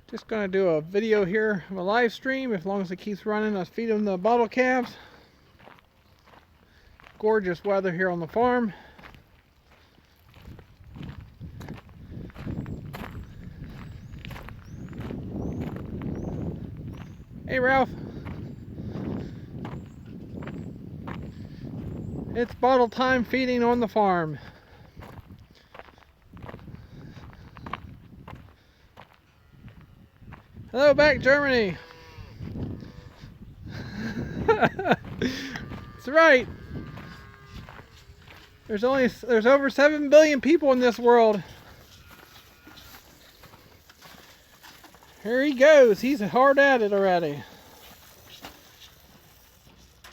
Just gonna do a video here of a live stream. As long as it keeps running, I'll feed them the bottle calves. Gorgeous weather here on the farm. Hey Ralph. It's bottle time feeding on the farm. Hello back Germany. That's right. There's over 7 billion people in this world. Here he goes. He's hard at it already.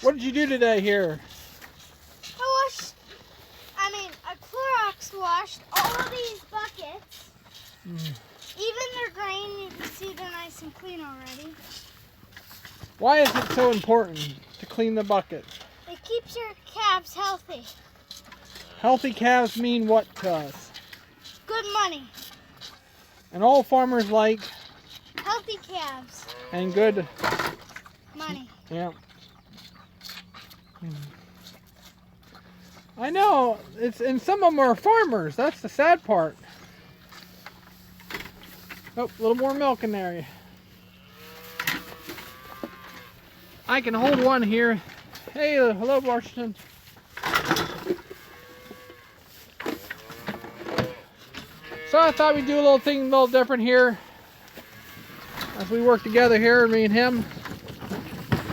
What did you do today here? I Clorox washed all of these buckets. Even their grain, you can see they're nice and clean already. Why is it so important to clean the buckets? It keeps your calves healthy. Healthy calves mean what to us? Good money. And all farmers like Healthy calves. and good Money. Yeah. I know, and some of them are farmers. That's the sad part. Oh, a little more milk in there. I can hold one here. Hey, hello, Washington. So I thought we'd do a little thing a little different here as we work together here, me and him.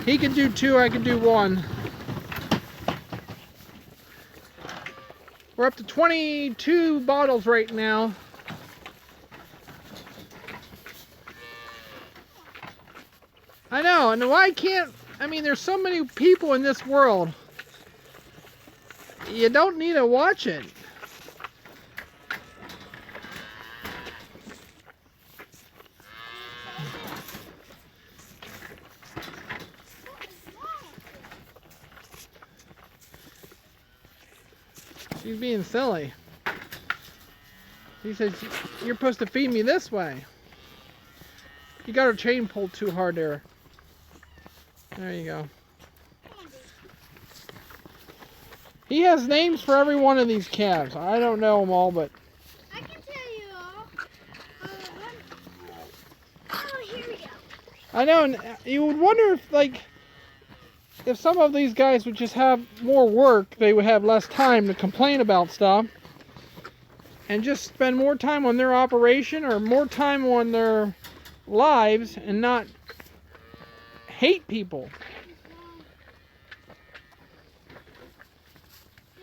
He can do two, I can do one. We're up to 22 bottles right now. I know, and why can't, there's so many people in this world. You don't need to watch it. She's being silly. He says, you're supposed to feed me this way. You got her chain pulled too hard there. There you go. He has names for every one of these calves. I don't know them all, but... I can tell you all. Oh, here we go. I know, and you would wonder if some of these guys would just have more work, they would have less time to complain about stuff and just spend more time on their operation or more time on their lives and not hate people.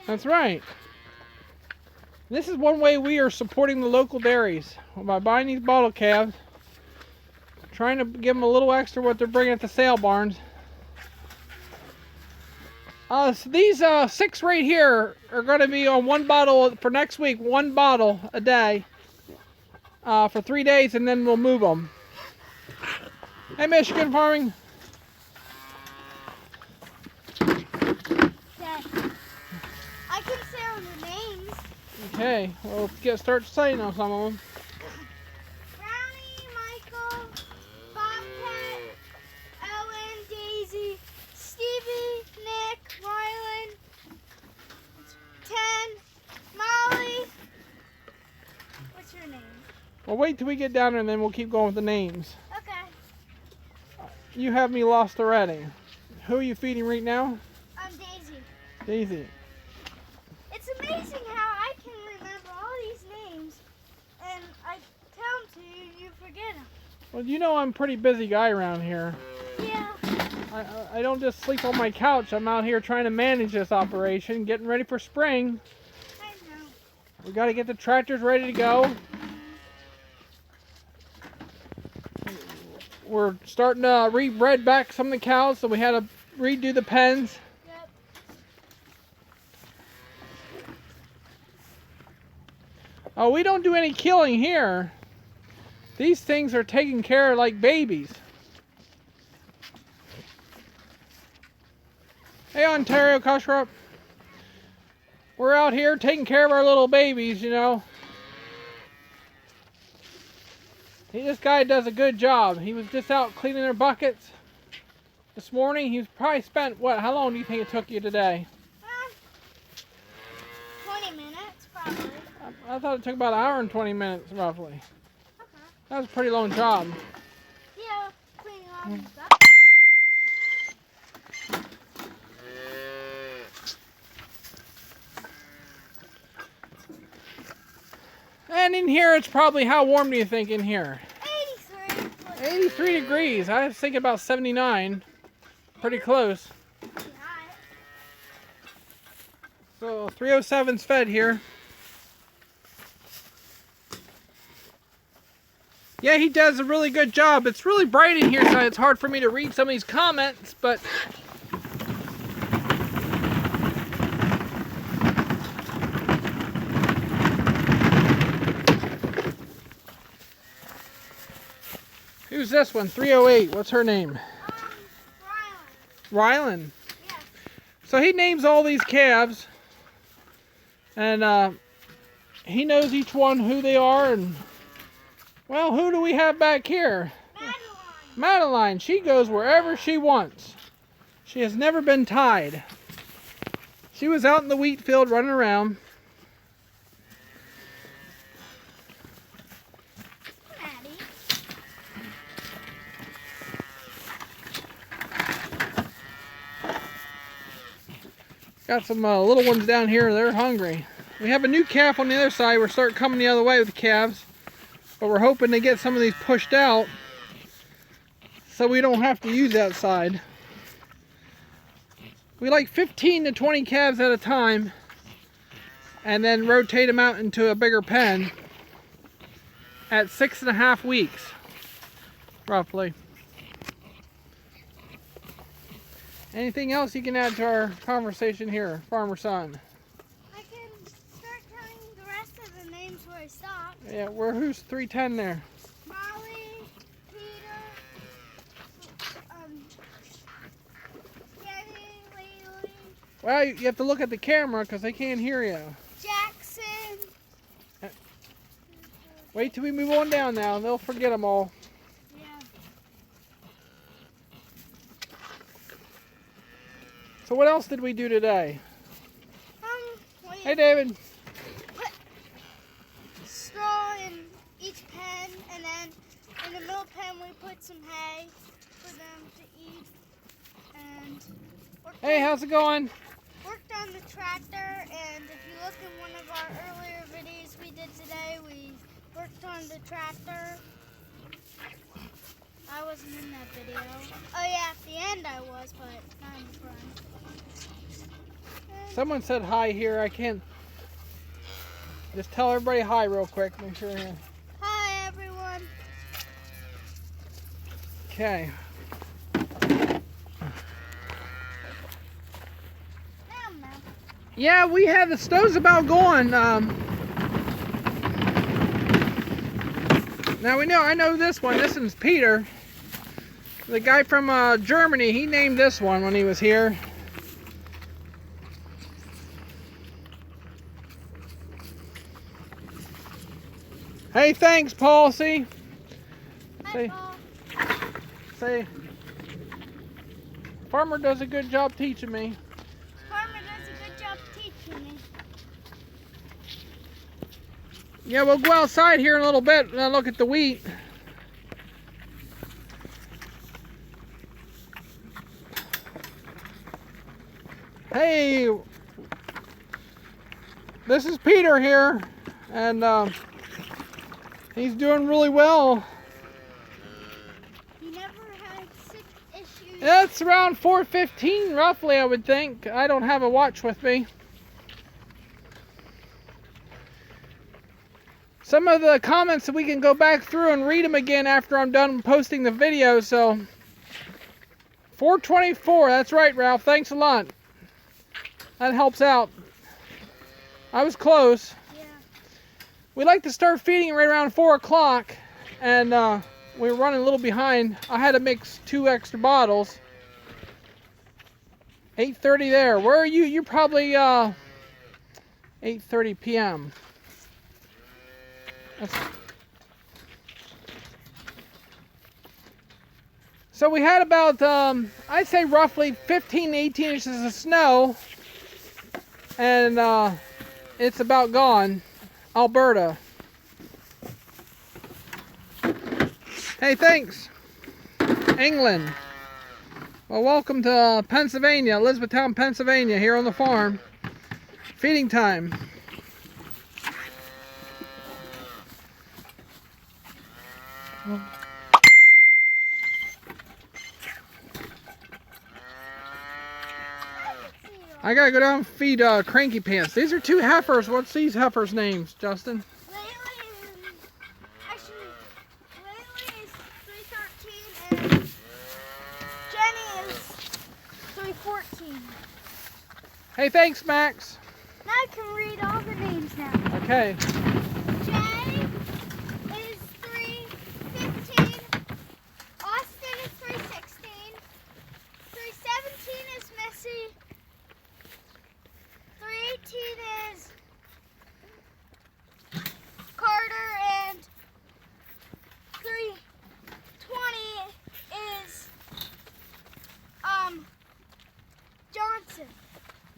That's right. This is one way we are supporting the local dairies by buying these bottle calves, trying to give them a little extra what they're bringing at the sale barns. So these 6 right here are going to be on one bottle for next week, 1 bottle a day for 3 days, and then we'll move them. Hey, Michigan Farming. Dad, I can say all the names. Okay, well, let's start saying on some of them. Brownie, Michael, Bobcat, Ellen, Daisy, Stevie, Nick, Rylan, 10, Molly. What's your name? Well, wait till we get down there and then we'll keep going with the names. Okay. You have me lost already. Who are you feeding right now? I'm Daisy. Daisy. It's amazing how I can remember all these names and I tell them to you, you forget them. Well, you know I'm a pretty busy guy around here. Yeah. I don't just sleep on my couch. I'm out here trying to manage this operation, getting ready for spring. I know. We got to get the tractors ready to go. We're starting to rebred back some of the cows, so we had to redo the pens. Yep. Oh, we don't do any killing here. These things are taken care of like babies. Hey, Ontario Koshrop. We're out here taking care of our little babies, you know. This guy does a good job. He was just out cleaning their buckets this morning. He's probably spent, what, how long do you think it took you today? 20 minutes, probably. I thought it took about an hour and 20 minutes, roughly. Okay. That was a pretty long job. Yeah, cleaning all these buckets. And in here, it's probably, how warm do you think in here? 83. 83 degrees. I was thinking about 79. Pretty close. So 307's fed here. Yeah, he does a really good job. It's really bright in here, so it's hard for me to read some of these comments, but who's this one? 308. What's her name? Rylan. Yeah. So he names all these calves, and he knows each one who they are. And well, who do we have back here? Madeline. She goes wherever she wants. She has never been tied. She was out in the wheat field running around. Maddie. Got some little ones down here. They're hungry. We have a new calf on the other side. We're starting coming the other way with the calves. But we're hoping to get some of these pushed out so we don't have to use that side. We like 15 to 20 calves at a time and then rotate them out into a bigger pen at 6.5 weeks, roughly. Anything else you can add to our conversation here, Farmer Son? I can start telling the rest of the names where I stopped. Yeah, who's 310 there? Molly, Peter, Jenny, Laylee, Well, you have to look at the camera because they can't hear you. Jackson. Wait till we move on down now. They'll forget them all. Yeah. So what else did we do today? Wait. Hey, David. Put straw in each pen, and then in the middle pen we put some hay for them to eat. And Hey, how's it going? worked on the tractor, and if you look in one of our earlier videos we did today, we worked on the tractor. I wasn't in that video. Oh yeah, at the end I was, but not in the front. Someone said hi here. I can't. Just tell everybody hi real quick. Make sure. Hi everyone. Okay. Yeah, we had the stove's about going. Now I know this one. This one's Peter. The guy from Germany, he named this one when he was here. Hey, thanks, Paul. See? Hi, Paul. Say, Farmer does a good job teaching me. Farmer does a good job teaching me. Yeah, we'll go outside here in a little bit and look at the wheat. Hey, this is Peter here, and he's doing really well. You never had sick issues. It's around 4:15 roughly, I would think. I don't have a watch with me. Some of the comments that we can go back through and read them again after I'm done posting the video. So 4:24, that's right, Ralph. Thanks a lot. That helps out. I was close. Yeah. We like to start feeding right around 4 o'clock, and we were running a little behind. I had to mix 2 extra bottles. 8:30 there. Where are you? You're probably 8:30 p.m. So we had about, I'd say roughly 15 to 18 inches of snow. And it's about gone. Alberta. Hey, thanks. England. Well, welcome to Pennsylvania, Elizabethtown, Pennsylvania, here on the farm. Feeding time. I gotta go down and feed Cranky Pants. These are two heifers. What's these heifers' names, Justin? Laylee is 313 and Jenny is 314. Hey, thanks, Max. Now I can read all the names now. Okay. Jay is 315. Austin is 316. 317 is Missy. 318 is Carter, and 320 is Johnson.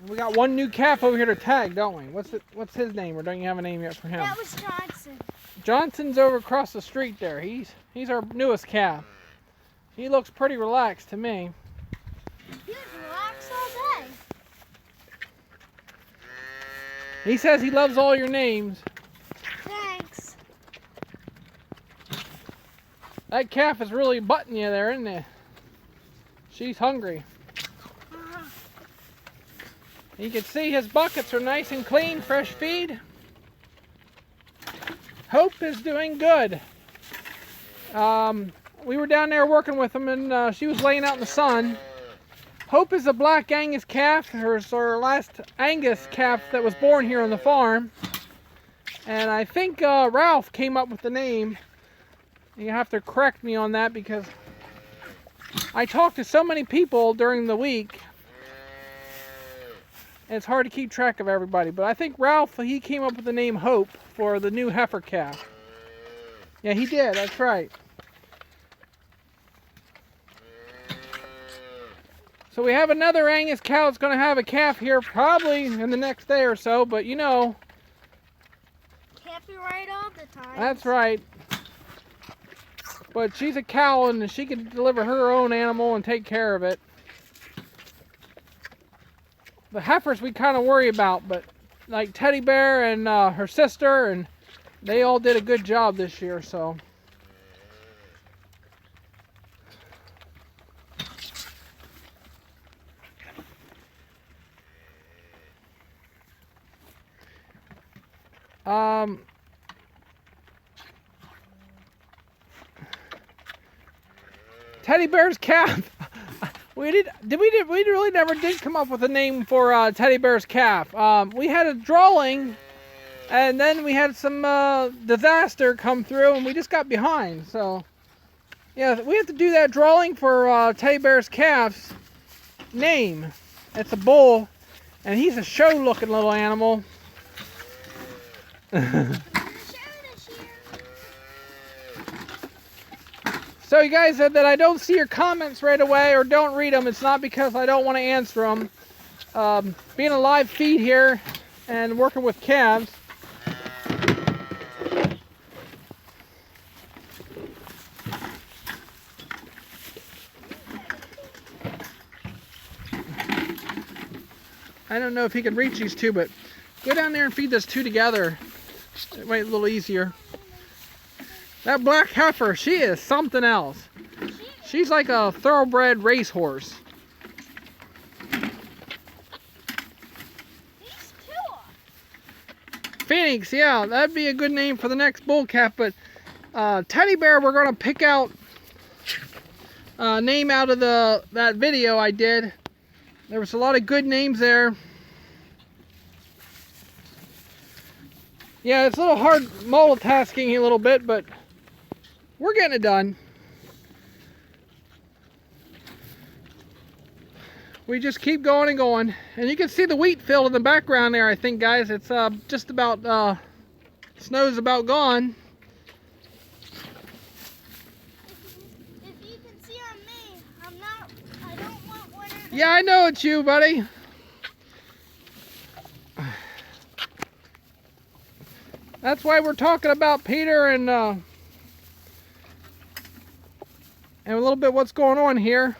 We got one new calf over here to tag, don't we? What's his name, or don't you have a name yet for him? That was Johnson. Johnson's over across the street there. He's our newest calf. He looks pretty relaxed to me. He was relaxed all day. He says he loves all your names. Thanks. That calf is really butting you there, isn't it? She's hungry. You can see his buckets are nice and clean, fresh feed. Hope is doing good. We were down there working with him, and she was laying out in the sun. Hope is a black Angus calf. Hers our last Angus calf that was born here on the farm. And I think Ralph came up with the name. You have to correct me on that because I talked to so many people during the week. And it's hard to keep track of everybody. But I think Ralph, he came up with the name Hope for the new heifer calf. Yeah, he did. That's right. So we have another Angus cow that's going to have a calf here probably in the next day or so. But you know. Can't be right all the time. That's right. But she's a cow and she can deliver her own animal and take care of it. The heifers we kind of worry about, but like Teddy Bear and her sister, and they all did a good job this year, so. Teddy Bear's calf. We really never did come up with a name for Teddy Bear's calf. We had a drawing, and then we had some disaster come through, and we just got behind. So, yeah, we have to do that drawing for Teddy Bear's calf's name. It's a bull, and he's a show-looking little animal. So you guys said that I don't see your comments right away or don't read them. It's not because I don't want to answer them. Being a live feed here and working with calves. I don't know if he can reach these two, but go down there and feed those two together. It might be a little easier. That black heifer, she is something else. She's like a thoroughbred racehorse. These two. Phoenix, yeah, that'd be a good name for the next bull calf, but Teddy Bear, we're gonna pick out a name out of that video I did. There was a lot of good names there. Yeah, it's a little hard multitasking a little bit, but we're getting it done. We just keep going and going. And you can see the wheat field in the background there, I think, guys. It's just about, snow's about gone. If you can see on me, Yeah, I know it's you, buddy. That's why we're talking about Peter and a little bit what's going on here.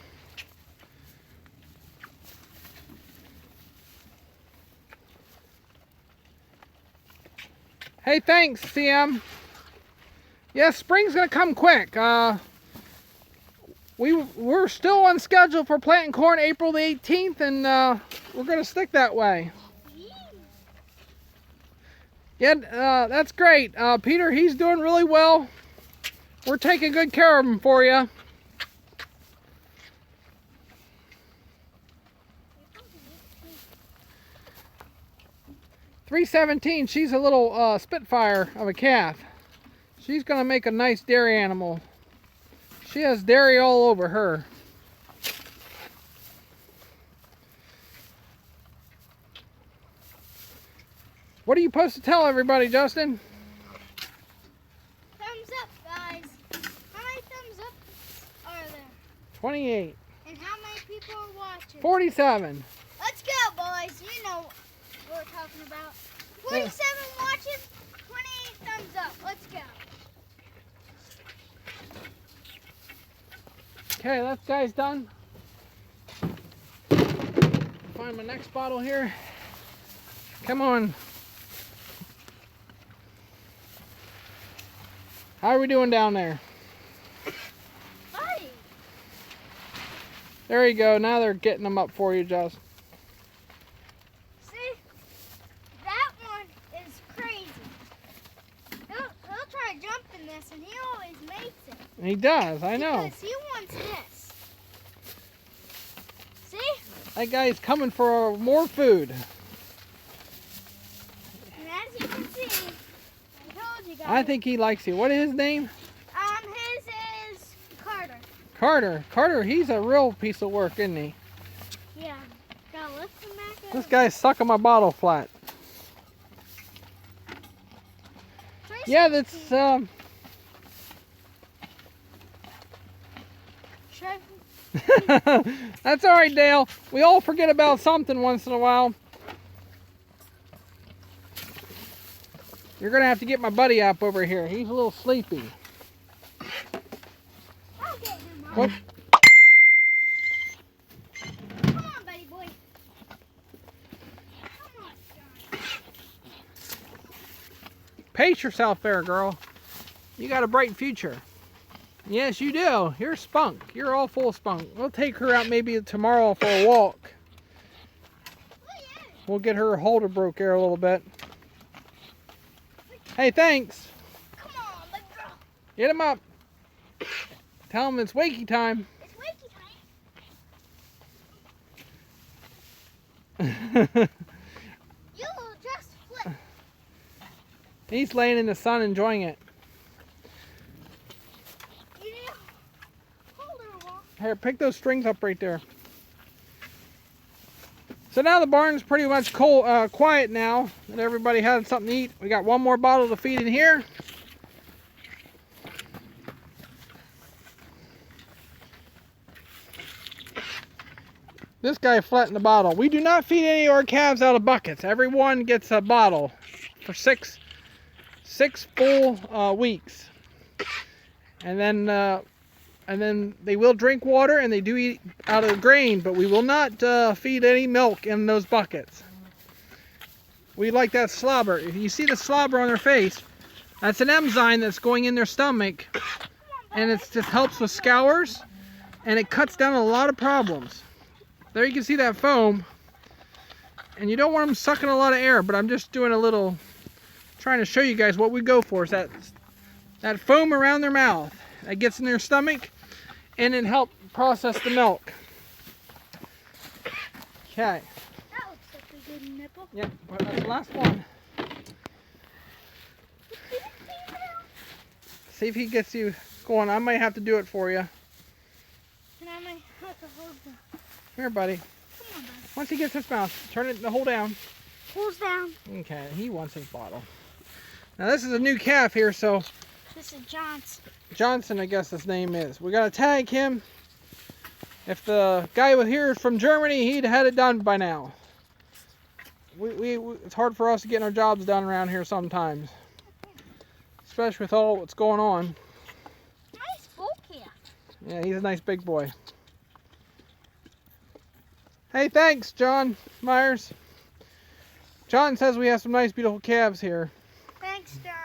Hey, thanks, CM. Yeah, spring's gonna come quick. We're still on schedule for planting corn April the 18th, and we're gonna stick that way. Yeah, that's great. Peter, he's doing really well. We're taking good care of him for you. .317, she's a little spitfire of a calf. She's gonna make a nice dairy animal. She has dairy all over her. What are you supposed to tell everybody, Justin? Thumbs up, guys. How many thumbs up are there? 28. And how many people are watching? 47. Let's go, boys. You know what we're talking about. 47 watching, 28 thumbs up. Let's go. Okay, that guy's done. Find my next bottle here. Come on. How are we doing down there? Buddy. There you go. Now they're getting them up for you, Just. See? That one is crazy. He'll try to jump in this, and he always makes it. He does, I know. Because he wants this. See? That guy's coming for more food. And as you can see, I told you guys. I think he likes you. What is his name? His is Carter. Carter. Carter, he's a real piece of work, isn't he? Yeah. Gotta lift him back up. This guy's sucking my bottle flat. Yeah, that's that's all right, Dale. We all forget about something once in a while. You're gonna have to get my buddy up over here. He's a little sleepy. I'll get him up. What? Come on, buddy boy. Come on, John. Pace yourself there, girl. You got a bright future. Yes, you do. You're spunk. You're all full of spunk. We'll take her out maybe tomorrow for a walk. We'll get her holder broke here a little bit. Hey, thanks. Come on, big girl. Get him up. Tell him it's wakey time. It's wakey time. You will just flip. He's laying in the sun enjoying it. You need to hold her along. Here, pick those strings up right there. So now the barn's pretty much quiet now that everybody had something to eat. We got one more bottle to feed in here. This guy flattened the bottle. We do not feed any of our calves out of buckets. Everyone gets a bottle for six full weeks. And then they will drink water and they do eat out of the grain, but we will not feed any milk in those buckets. We like that slobber. If you see the slobber on their face, that's an enzyme that's going in their stomach, and it just helps with scours, and it cuts down a lot of problems. There you can see that foam, and you don't want them sucking a lot of air, but I'm just doing a little, trying to show you guys what we go for. Is that foam around their mouth that gets in their stomach, and it helps process the milk. Okay. That looks like a good nipple. Yep, well, that's the last one. See if he gets you going. I might have to do it for you. And I might have to hold them. Here, buddy. Come on, buddy. Once he gets his mouth, turn it the whole down. Pulls down. Okay, he wants his bottle. Now this is a new calf here, so This is Johnson. Johnson, I guess his name is. We gotta tag him If the guy was here from Germany, he'd had it done by now. It's hard for us to get our jobs done around here sometimes, especially with all what's going on. Nice bull cat. Yeah, he's a nice big boy. Hey, thanks, John Myers. John says we have some nice, beautiful calves here. Thanks, John.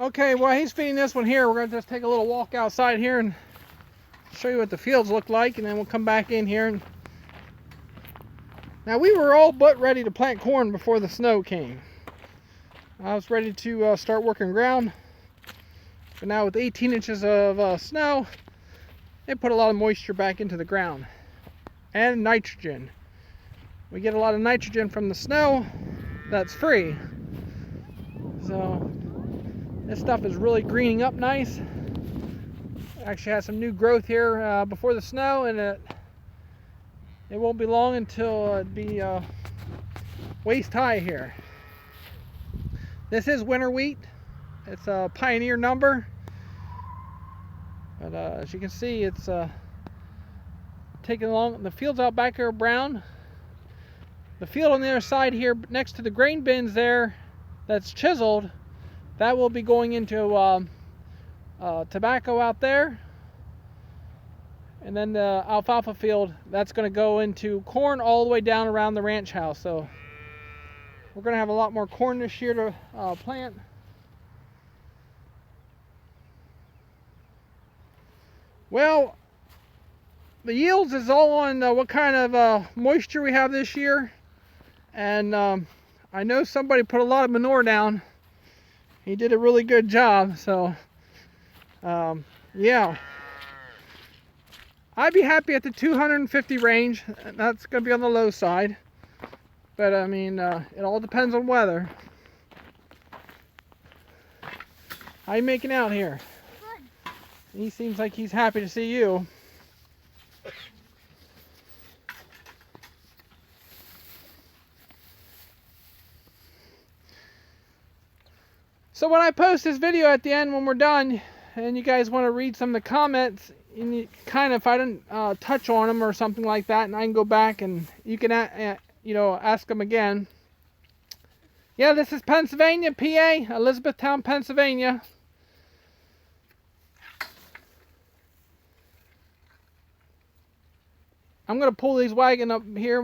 Okay, while he's feeding this one here, we're going to just take a little walk outside here and show you what the fields look like, and then we'll come back in here. Now, we were all but ready to plant corn before the snow came. I was ready to start working ground, but now with 18 inches of snow, it put a lot of moisture back into the ground, and nitrogen. We get a lot of nitrogen from the snow that's free. So this stuff is really greening up nice. Actually has some new growth here before the snow, and it won't be long until it'd be waist high here. This is winter wheat. It's a Pioneer number, but as you can see, it's taking long. The fields out back here are brown. The field on the other side here next to the grain bins there, that's chiseled, that will be going into tobacco out there. And then the alfalfa field, that's going to go into corn all the way down around the ranch house. So we're going to have a lot more corn this year to plant. Well, the yields is all on what kind of moisture we have this year. And I know somebody put a lot of manure down. He did a really good job. So yeah, I'd be happy at the 250 range. That's going to be on the low side, but I mean it all depends on weather. How you making out here? Good. He seems like he's happy to see you. So when I post this video at the end when we're done, and you guys want to read some of the comments, and you kind of, if I didn't touch on them or something like that, and I can go back and you can ask them again. Yeah, this is Pennsylvania, PA, Elizabethtown, Pennsylvania. I'm going to pull these wagon up here,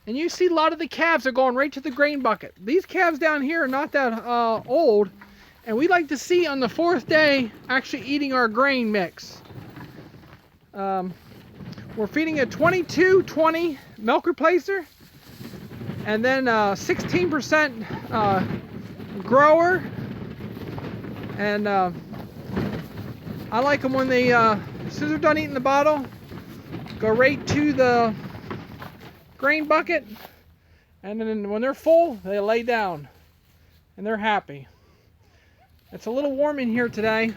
and you see a lot of the calves are going right to the grain bucket. These calves down here are not that old, and we like to see on the fourth day actually eating our grain mix. We're feeding a 22-20 milk replacer, and then 16% grower. And I like them when they, as soon as they're done eating the bottle, go right to the grain bucket, and then when they're full, they lay down, and they're happy. It's a little warm in here today.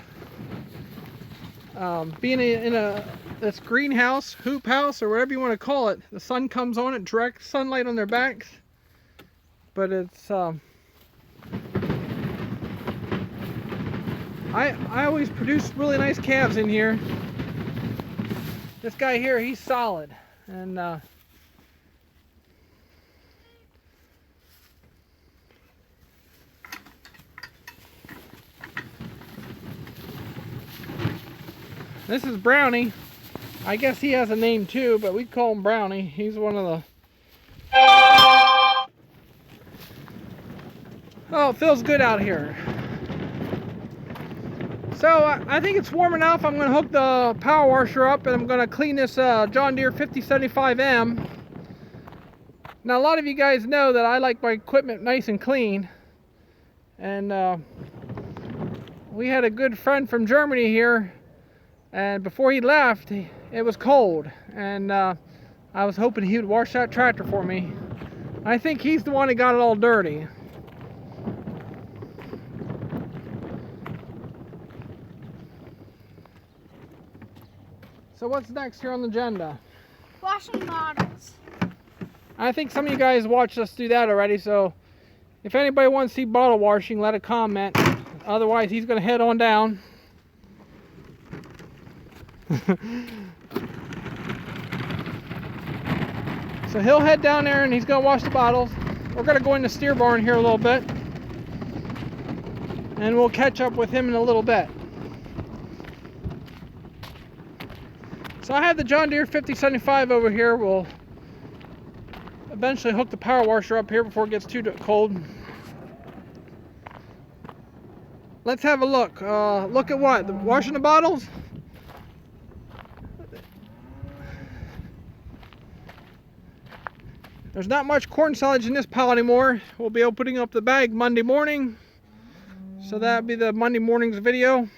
Being in this greenhouse, hoop house, or whatever you want to call it, the sun comes on it, direct sunlight on their backs. But it's I always produce really nice calves in here. This guy here, he's solid, and this is Brownie. I guess he has a name too, but we call him Brownie. He's one of the... Oh, it feels good out here. So I think it's warm enough. I'm going to hook the power washer up, and I'm going to clean this John Deere 5075M. Now, a lot of you guys know that I like my equipment nice and clean. And we had a good friend from Germany here. And before he left, it was cold, and I was hoping he would wash that tractor for me. I think he's the one that got it all dirty. So what's next here on the agenda? Washing bottles. I think some of you guys watched us do that already, so if anybody wants to see bottle washing, let a comment. Otherwise, he's going to head on down. So he'll head down there and he's going to wash the bottles. We're going to go in the steer barn here a little bit. And we'll catch up with him in a little bit. So I have the John Deere 5075 over here. We'll eventually hook the power washer up here before it gets too cold. Let's have a look. Look at what? Washing the bottles? There's not much corn silage in this pile anymore. We'll be opening up the bag Monday morning. So that'll be the Monday morning's video.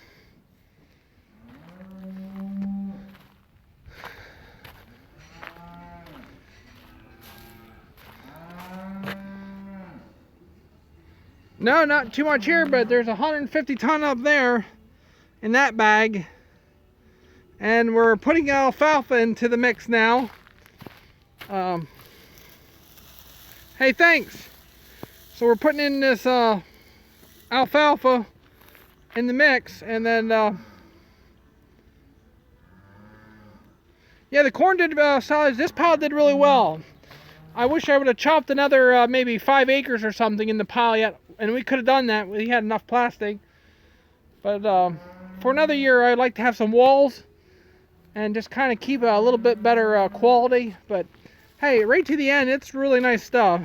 No, not too much here, but there's 150 ton up there in that bag. And we're putting alfalfa into the mix now. Hey, thanks. So we're putting in this alfalfa in the mix, and then yeah, the corn did silage. This pile did really well. I wish I would have chopped another maybe 5 acres or something in the pile yet, and we could have done that. We had enough plastic. But for another year, I'd like to have some walls and just kind of keep a little bit better quality. But hey, right to the end, it's really nice stuff.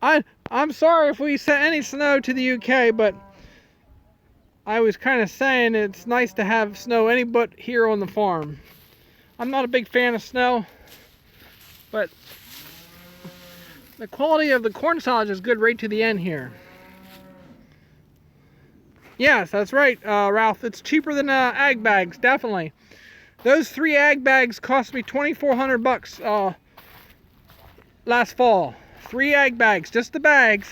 I'm sorry if we sent any snow to the UK, but I was kind of saying it's nice to have snow any but here on the farm. I'm not a big fan of snow, but the quality of the corn silage is good right to the end here. Yes, that's right, Ralph. It's cheaper than ag bags, definitely. Those 3 ag bags cost me $2,400 last fall. 3 ag bags, just the bags,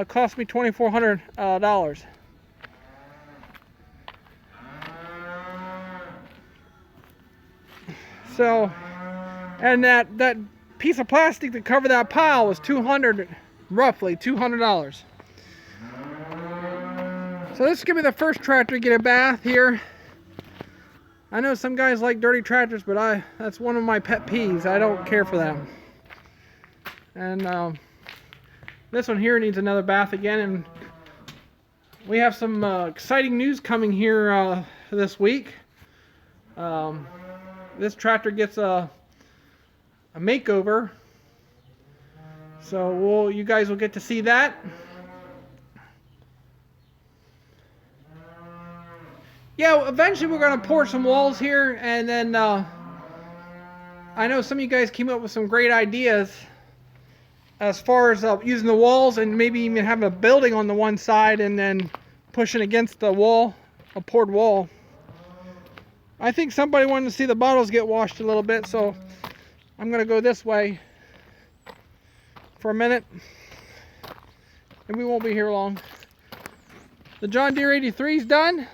cost me $2,400. So, and that piece of plastic to cover that pile was roughly $200. So this is gonna be the first tractor to get a bath here. I know some guys like dirty tractors, but that's one of my pet peeves. I don't care for them. And this one here needs another bath again. And we have some exciting news coming here this week. This tractor gets a makeover, so you guys will get to see that. Yeah, eventually we're going to pour some walls here, and then I know some of you guys came up with some great ideas as far as using the walls and maybe even having a building on the one side and then pushing against the wall, a poured wall. I think somebody wanted to see the bottles get washed a little bit, so I'm going to go this way for a minute, and we won't be here long. The John Deere 83 is done.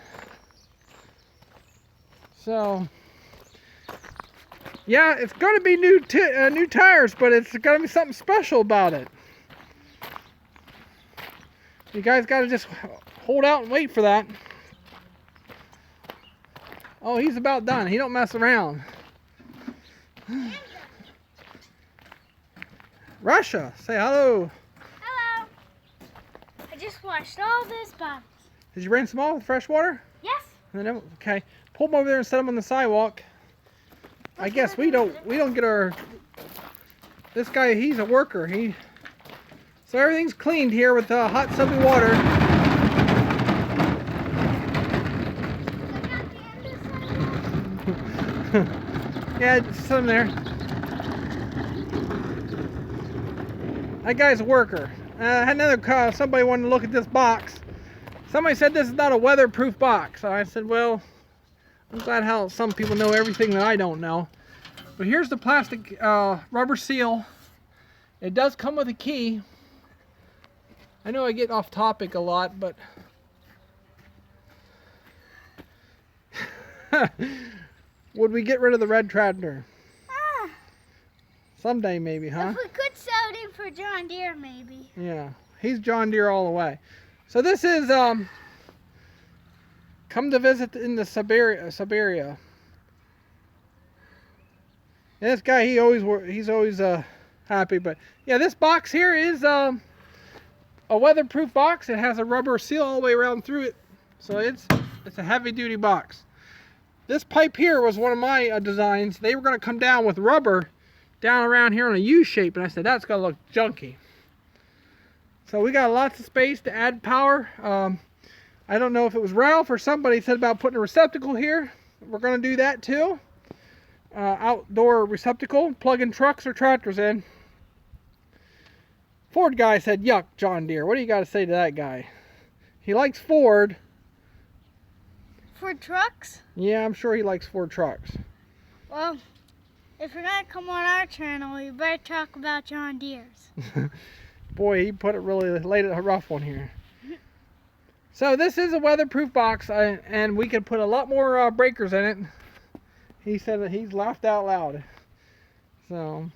So, yeah, it's going to be new tires, but it's going to be something special about it. You guys got to just hold out and wait for that. Oh, he's about done. He don't mess around. Russia, say hello. Hello. I just washed all those bottles. Did you rinse them all with fresh water? Yes. Okay. Pull them over there and set them on the sidewalk. I guess we don't get our. This guy, he's a worker. So everything's cleaned here with hot soapy water. Yeah, just set them there. That guy's a worker. I had another somebody wanted to look at this box. Somebody said this is not a weatherproof box. So I said, well, I'm glad how some people know everything that I don't know. But here's the plastic rubber seal. It does come with a key. I know I get off topic a lot, but would we get rid of the red tractor? Someday maybe, huh? If we could sell it in for John Deere, maybe. Yeah, he's John Deere all the way. So this is come to visit in the Siberia. And this guy, he's always happy. But yeah, this box here is a weatherproof box. It has a rubber seal all the way around through it, so it's a heavy-duty box. This pipe here was one of my designs. They were going to come down with rubber down around here in a U shape, and I said that's going to look junky. So we got lots of space to add power. I don't know if it was Ralph or somebody said about putting a receptacle here. We're going to do that too. Outdoor receptacle, plugging trucks or tractors in. Ford guy said, yuck, John Deere. What do you got to say to that guy? He likes Ford. Ford trucks? Yeah, I'm sure he likes Ford trucks. Well, if you're going to come on our channel, you better talk about John Deere's. Boy, he put it really laid it a rough one here. So this is a weatherproof box, and we could put a lot more breakers in it. He said that he's laughed out loud. So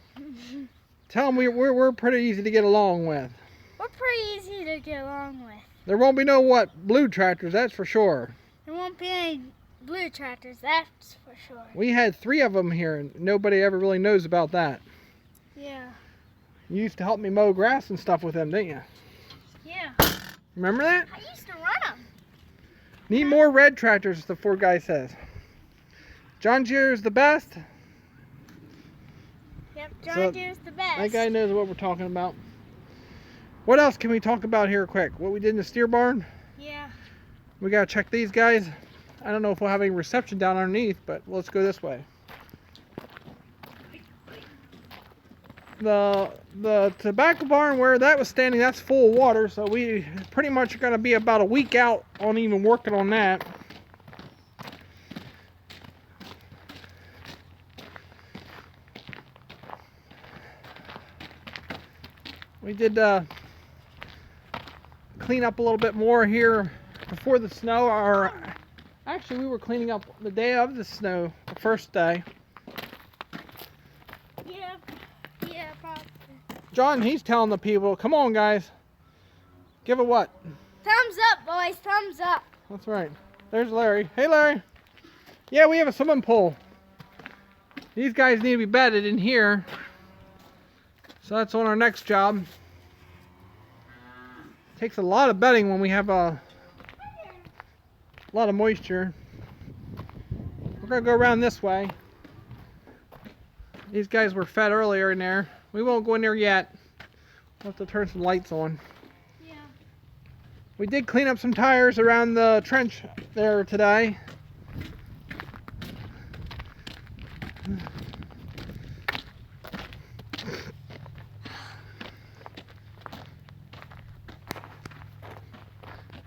tell him we're pretty easy to get along with. We're pretty easy to get along with. There won't be no blue tractors, that's for sure. There won't be any blue tractors, that's for sure. We had 3 of them here, and nobody ever really knows about that. Yeah. You used to help me mow grass and stuff with them, didn't you? Yeah. Remember that? I used to run them. Need more red tractors, the Ford guy says. John Deere is the best. Yep, John Deere's the best. That guy knows what we're talking about. What else can we talk about here quick? What we did in the steer barn? Yeah. We gotta check these guys. I don't know if we'll have any reception down underneath, but let's go this way. The tobacco barn where that was standing, that's full of water, so we pretty much are gonna be about a week out on even working on that. We did clean up a little bit more here before the snow, or actually we were cleaning up the day of the snow, the first day. Yeah, probably. John, he's telling the people, come on guys, give it what? Thumbs up, boys, thumbs up. That's right. There's Larry. Hey Larry. Yeah, we have a swimming pool. These guys need to be bedded in here. So that's on our next job. Takes a lot of bedding when we have a lot of moisture. We're gonna go around this way. These guys were fed earlier in there. We won't go in there yet. We'll have to turn some lights on. Yeah. We did clean up some tires around the trench there today.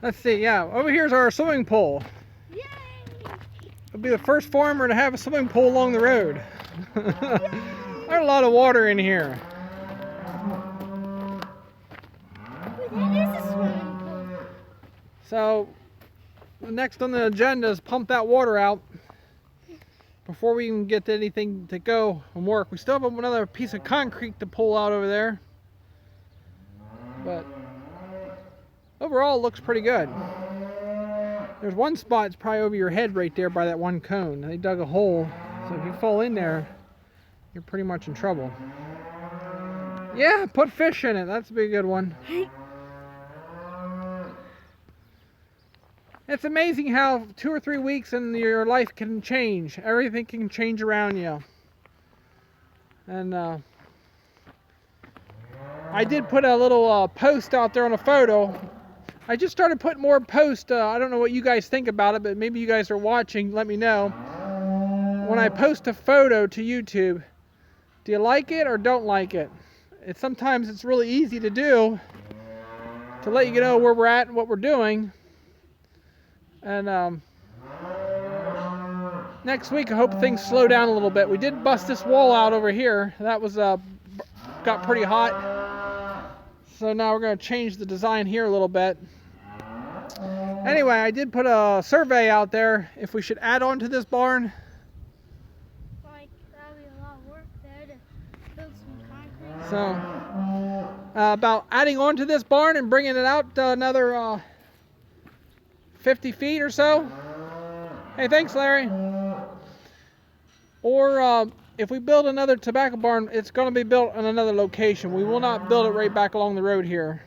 Let's see, yeah, over here's our swimming pool. Yay! It'll be the first farmer to have a swimming pool along the road. There's a lot of water in here. Wait, that is a swimming pool. So, the next on the agenda is pump that water out before we even get to anything to go and work. We still have another piece of concrete to pull out over there. But overall, it looks pretty good. There's one spot that's probably over your head right there by that one cone. They dug a hole, so if you fall in there, you're pretty much in trouble. Yeah, put fish in it. That's a big good one. It's amazing how 2 or 3 weeks and your life can change. Everything can change around you. And I did put a little post out there on a photo. I just started putting more posts. I don't know what you guys think about it, but maybe you guys are watching. Let me know. When I post a photo to YouTube, do you like it or don't like it? Sometimes it's really easy to do to let you know where we're at and what we're doing. And next week, I hope things slow down a little bit. We did bust this wall out over here. That was got pretty hot. So now we're going to change the design here a little bit. Anyway, I did put a survey out there if we should add on to this barn. Like, that'd be a lot of work there to build some So, about adding on to this barn and bringing it out another 50 feet or so. Hey, thanks, Larry. Or if we build another tobacco barn, it's going to be built in another location. We will not build it right back along the road here.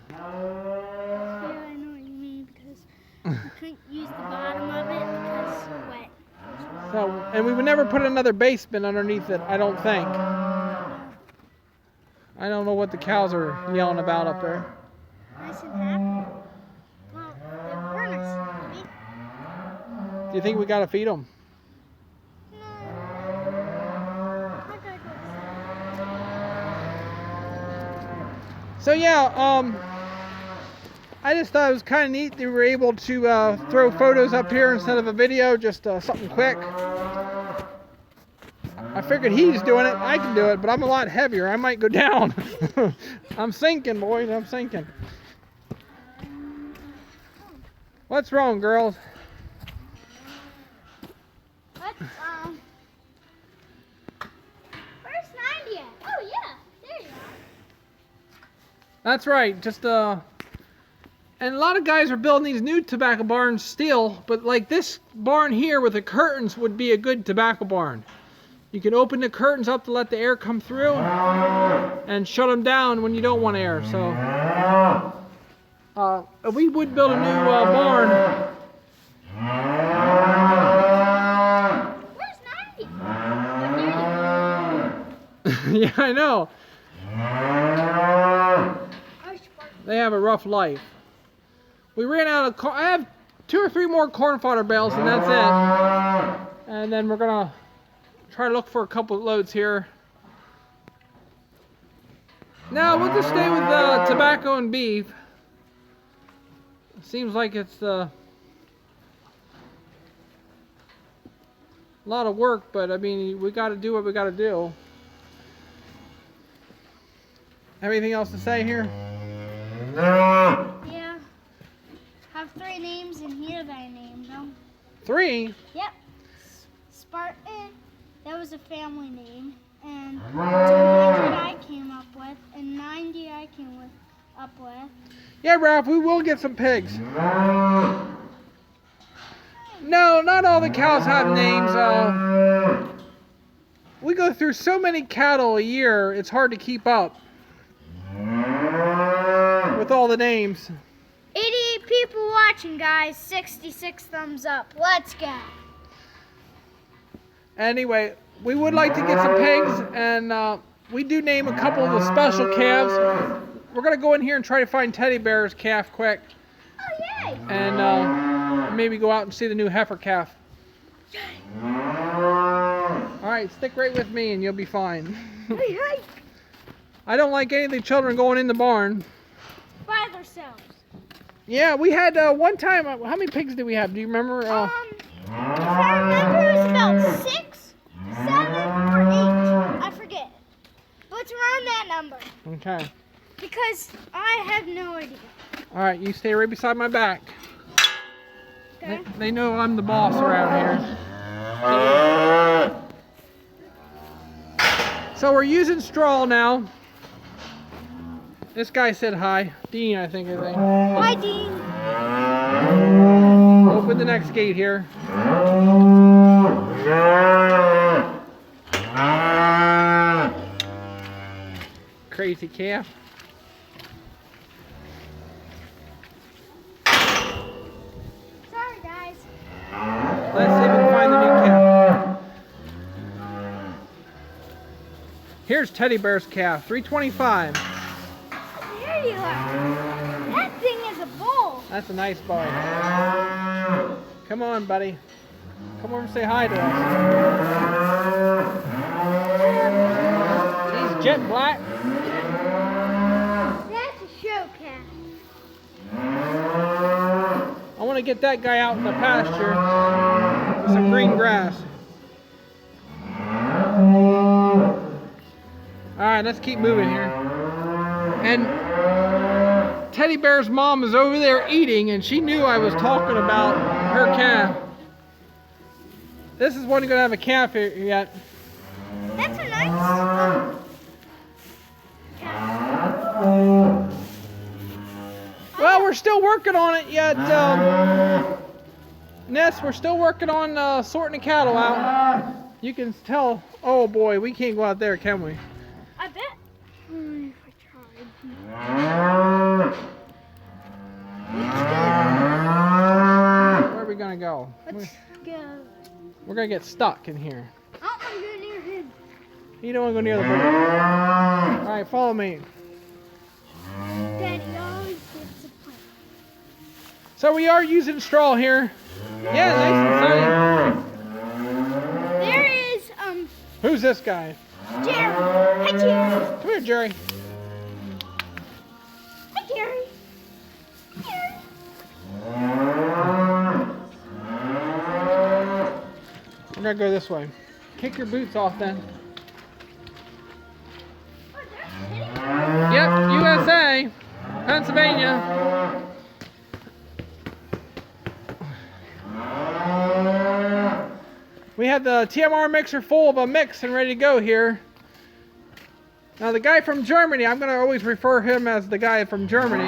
Yeah, I know what you mean, because we couldn't use the bottom of it because it's wet. So, and we would never put another basement underneath it, I don't think. I don't know what the cows are yelling about up there. Nice and happy. Well, we're nice and happy. Do you think we got to feed them? No. I gotta go. So yeah, I just thought it was kind of neat that we were able to throw photos up here instead of a video, just something quick. I figured he's doing it, I can do it, but I'm a lot heavier. I might go down. I'm sinking, boys, I'm sinking. What's wrong, girls? Let's, where's 90 at? Oh, yeah, there you are. That's right, just and a lot of guys are building these new tobacco barns still, but like this barn here with the curtains would be a good tobacco barn. You can open the curtains up to let the air come through and shut them down when you don't want air. So if we would build a new barn. Where's 90? Yeah, I know. They have a rough life. We ran out of corn. I have 2 or 3 more corn fodder bales, and that's it. And then we're gonna try to look for a couple of loads here. Now we'll just stay with tobacco and beef. Seems like it's a lot of work, but I mean, we got to do what we got to do. Anything else to say here? Yeah. Have 3 names in here that I named them. 3? Yep. Spartan, that was a family name. And 200 I came up with, and 90 I came up with. Yeah, Ralph, we will get some pigs. No, not all the cows have names. We go through so many cattle a year, it's hard to keep up with all the names. 88 people watching, guys. 66 thumbs up. Let's go. Anyway, we would like to get some pigs, and we do name a couple of the special calves. We're going to go in here and try to find Teddy Bear's calf quick. Oh, yay. And maybe go out and see the new heifer calf. Yay. Alright, stick right with me and you'll be fine. Hey, hey. I don't like any of the children going in the barn. By themselves. Yeah, we had one time, how many pigs did we have? Do you remember? If I remember, it was about 6, 7, or 8. I forget. But it's around that number. Okay. Because I have no idea. Alright, you stay right beside my back. Okay. They know I'm the boss around here. So we're using straw now. This guy said hi. Dean, I think. Hi, Dean. Open the next gate here. Crazy calf. Sorry, guys. Let's see if we can find the new calf. Here's Teddy Bear's calf, 325. There you are. That thing is a bull. That's a nice boy. Come on, buddy. Come over and say hi to us. He's jet black. That's a show cat. I want to get that guy out in the pasture with some green grass. Alright, let's keep moving here. And Teddy Bear's mom is over there eating, and she knew I was talking about her calf. This is one going to have a calf here yet. That's a nice. still working on it yet. Ness, we're still working on sorting the cattle out. You can tell. Oh boy, we can't go out there, can we? I bet. If I tried. Where are we gonna go? Let's go. We're gonna get stuck in here. I don't want to go near him. You don't want to go near the boat. All right, follow me. Daddy always gets a plan. So we are using straw here. Yeah, nice and sunny. There is Who's this guy? Jerry. Hi Jerry. Come here, Jerry. Hi Jerry. Jerry. We're gonna go this way. Kick your boots off then. Oh, they're sitting. Yep, USA, Pennsylvania. We have the TMR mixer full of a mix and ready to go here. Now the guy from Germany, I'm gonna always refer him as the guy from Germany.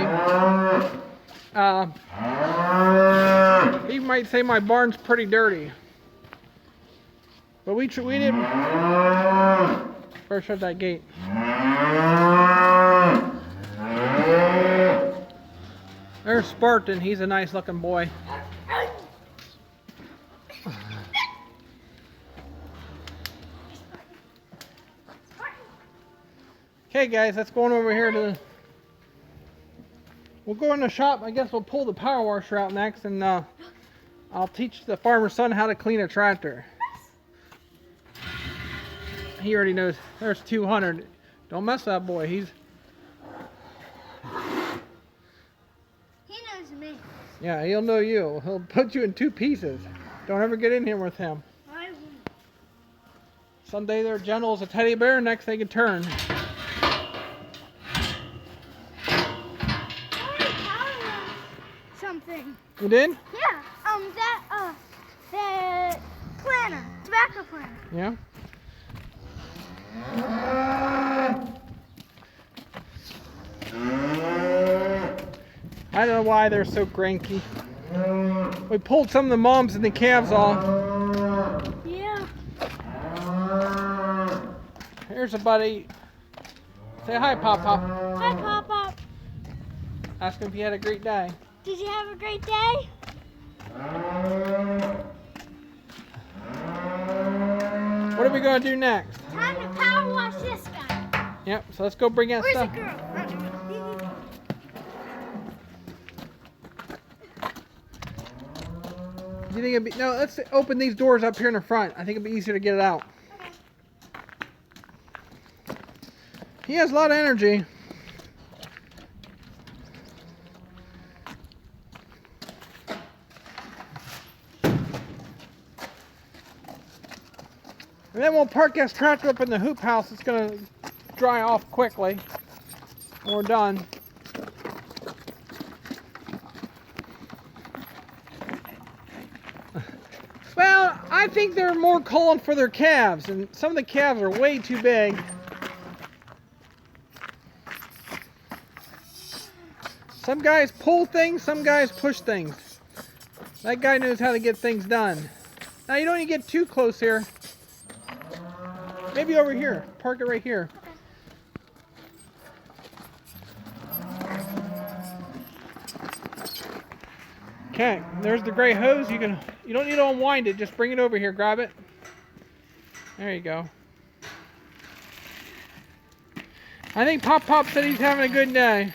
He might say my barn's pretty dirty. But we didn't. First shut that gate. There's Spartan. He's a nice looking boy. Okay, guys, let's go on over here to the. We'll go in the shop. I guess we'll pull the power washer out next, and I'll teach the farmer's son how to clean a tractor. He already knows. There's 200. Don't mess with that boy. He knows me. Yeah, he'll know you. He'll put you in 2 pieces. Don't ever get in here with him. I won't. Someday they're gentle as a teddy bear. Next they can turn. Something. You did? Yeah. The planter, tobacco planter. Yeah. I don't know why they're so cranky. We pulled some of the moms and the calves off. Yeah. Here's a buddy. Say hi, Pop Pop. Hi, Pop Pop. Ask him if he had a great day. Did you have a great day? What are we going to do next? Time to power wash this guy. Yep, so let's go bring that Where's stuff. the girl? Do you think it'd be... No, let's open these doors up here in the front. I think it'd be easier to get it out. He has a lot of energy. And then we'll park this tractor up in the hoop house. It's going to dry off quickly when we're done. Well, I think they're more calling for their calves, and some of the calves are way too big. Some guys pull things, some guys push things. That guy knows how to get things done. Now you don't need to get too close here. Maybe over here. Park it right here. Okay, there's the gray hose. You don't need to unwind it. Just bring it over here. Grab it. There you go. I think Pop Pop said he's having a good day.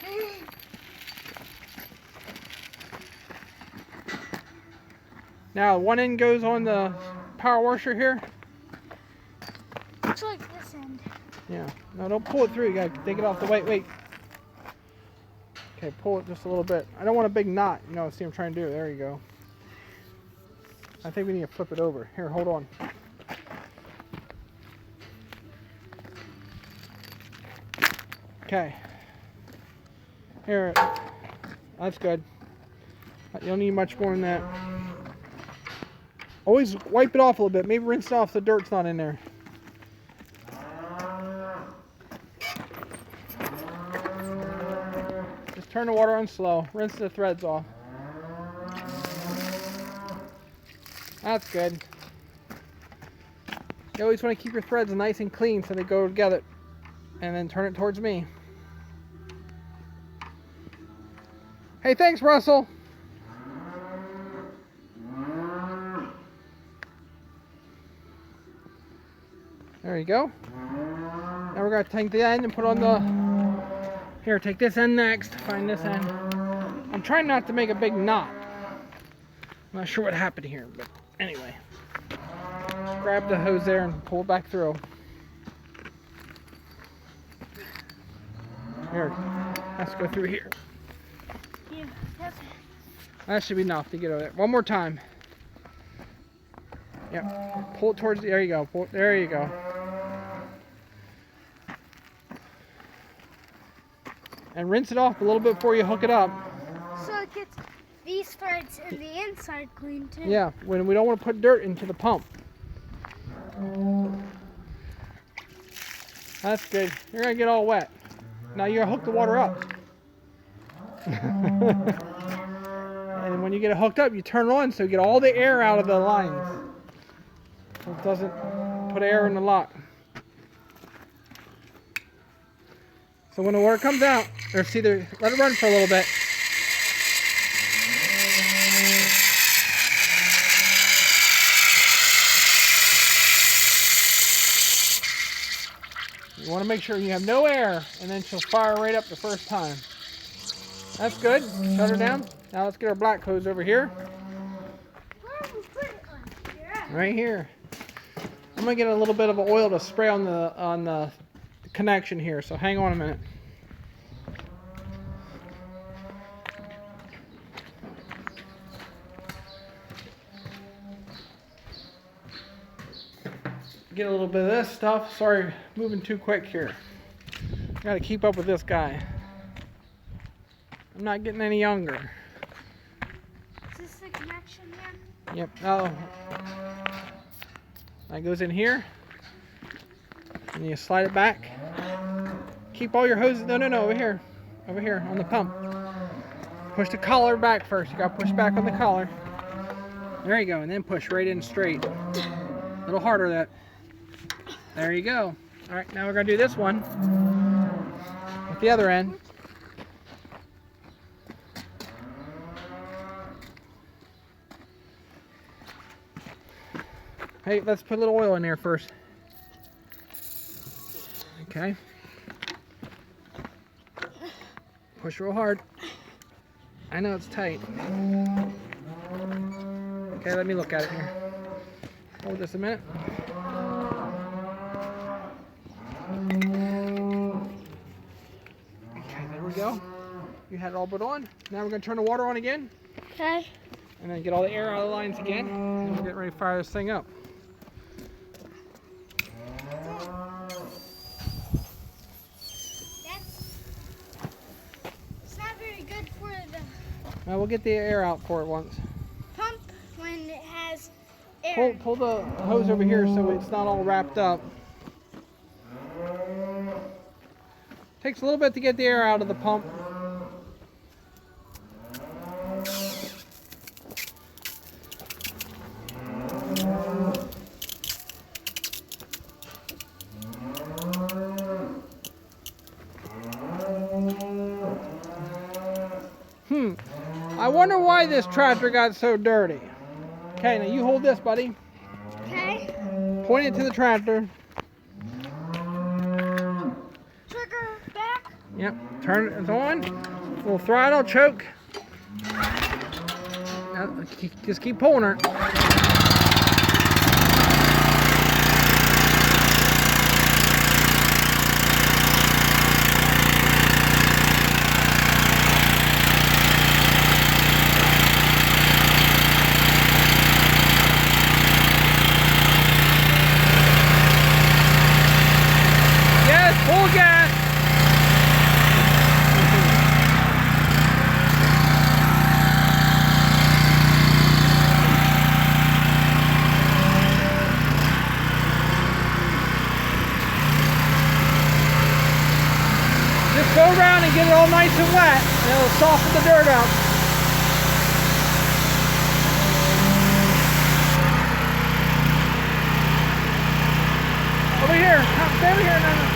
Now one end goes on the power washer here. Looks like this end. Yeah. No, don't pull it through. You gotta take it off the weight. Wait. Okay, pull it just a little bit. I don't want a big knot. You know, see what I'm trying to do. There you go. I think we need to flip it over. Here, hold on. Okay. Here. That's good. You don't need much more than that. Always wipe it off a little bit. Maybe rinse it off so the dirt's not in there. turn the water on slow. Rinse the threads off. That's good. You always want to keep your threads nice and clean so they go together. And then turn it towards me. Hey, thanks, Russell. There you go. Now we're going to take the end and put on the... Here, take this end next. Find this end. I'm trying not to make a big knot. I'm not sure what happened here, but anyway. Grab the hose there and pull it back through. Here, let's go through here. Yeah, that's That should be enough to get over there. One more time. Yep. Pull it towards. There you go. Pull, there you go. And rinse it off a little bit before you hook it up. so it gets these threads and the inside clean too. Yeah, when we don't want to put dirt into the pump. That's good. You're gonna get all wet. Now you're gonna hook the water up. And when you get it hooked up, you turn it on so you get all the air out of the lines. So it doesn't put air in the lock. So when the water comes out, or see, let it run for a little bit. You want to make sure you have no air, and then she'll fire right up the first time. That's good. Shut her down. Now let's get our black hose over here. Where did we put it last year? Right here. I'm gonna get a little bit of oil to spray on the connection here. So hang on a minute. Get a little bit of this stuff. Sorry, moving too quick here. Got to keep up with this guy. I'm not getting any younger. Is this the connection here? Yep. Oh, that goes in here, and you slide it back. Keep all your hoses. No, over here on the pump. Push the collar back first. You got to push back on the collar. There you go, and then push right in straight. A little harder that. There you go. All right, now we're gonna do this one with the other end. Hey, let's put a little oil in there first. Okay. Push real hard. I know it's tight. Okay, let me look at it here. Hold this a minute. Okay, there we go. You had it all put on. Now we're going to turn the water on again. Okay. And then get all the air out of the lines again. And we're getting ready to fire this thing up. It's not very good for the Now we'll get the air out for it once. pump when it has air. Pull the hose over here so it's not all wrapped up. Takes a little bit to get the air out of the pump. I wonder why this tractor got so dirty. Okay, now you hold this, buddy. Okay. Point it to the tractor. Trigger back. Yep, turn it on. Little throttle, choke. Now, just keep pulling her. Yes, full gas. Go around and get it all nice and wet, and it'll soften the dirt up. Over here, stay over here, Nana.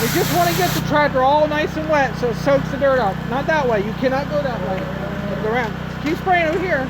We just want to get the tractor all nice and wet so it soaks the dirt up. Not that way. You cannot go that way. Go around. Keep spraying over here.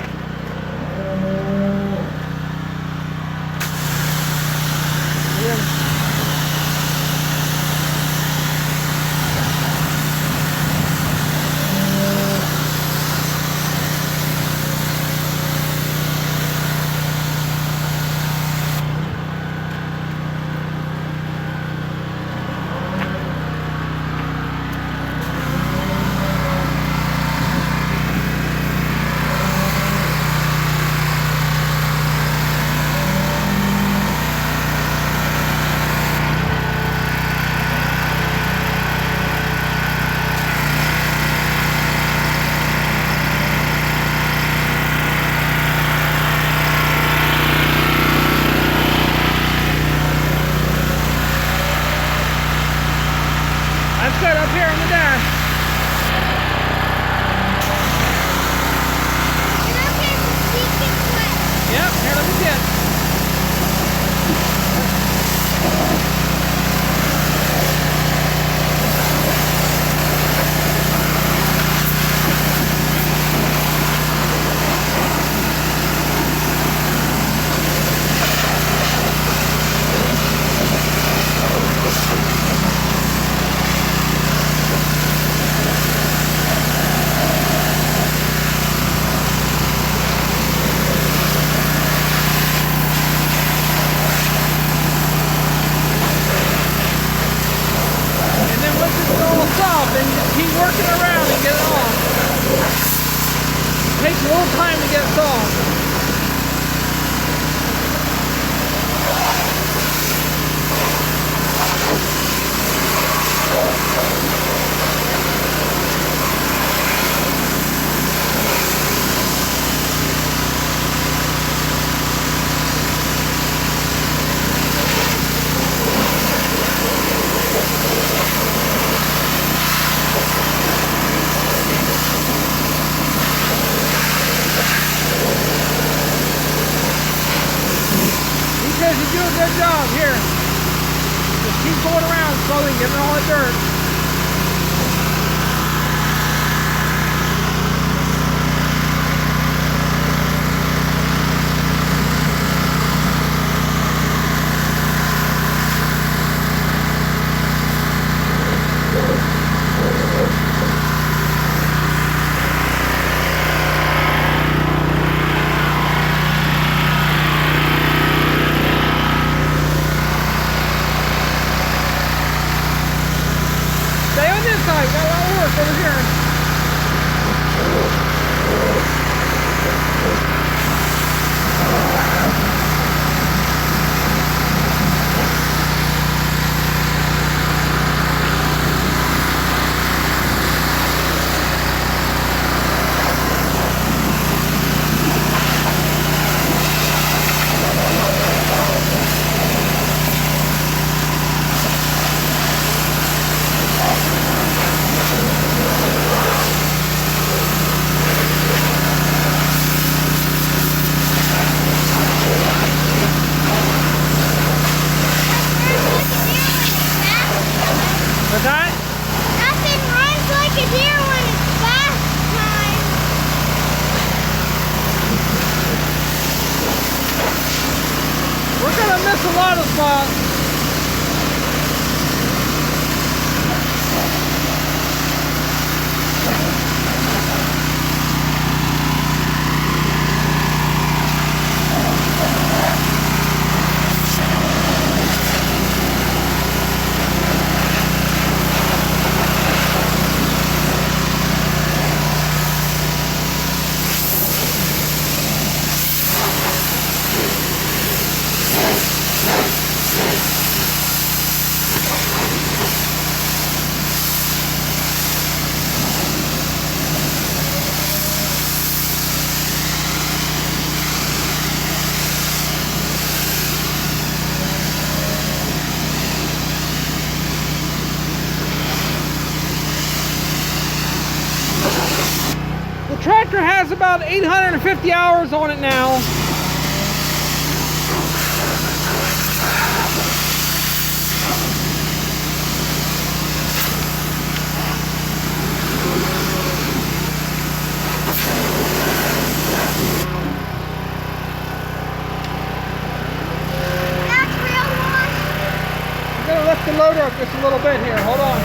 That's good up here on the dash. And okay, so she gets wet. Yep, here, let me see it. And just keep working around and get it off. It takes a little time to get it soft. You do a good job here. Just keep going around slowly, getting all the dirt. tractor has about 850 hours on it now. That's real one. I'm gonna lift the loader up just a little bit here. Hold on.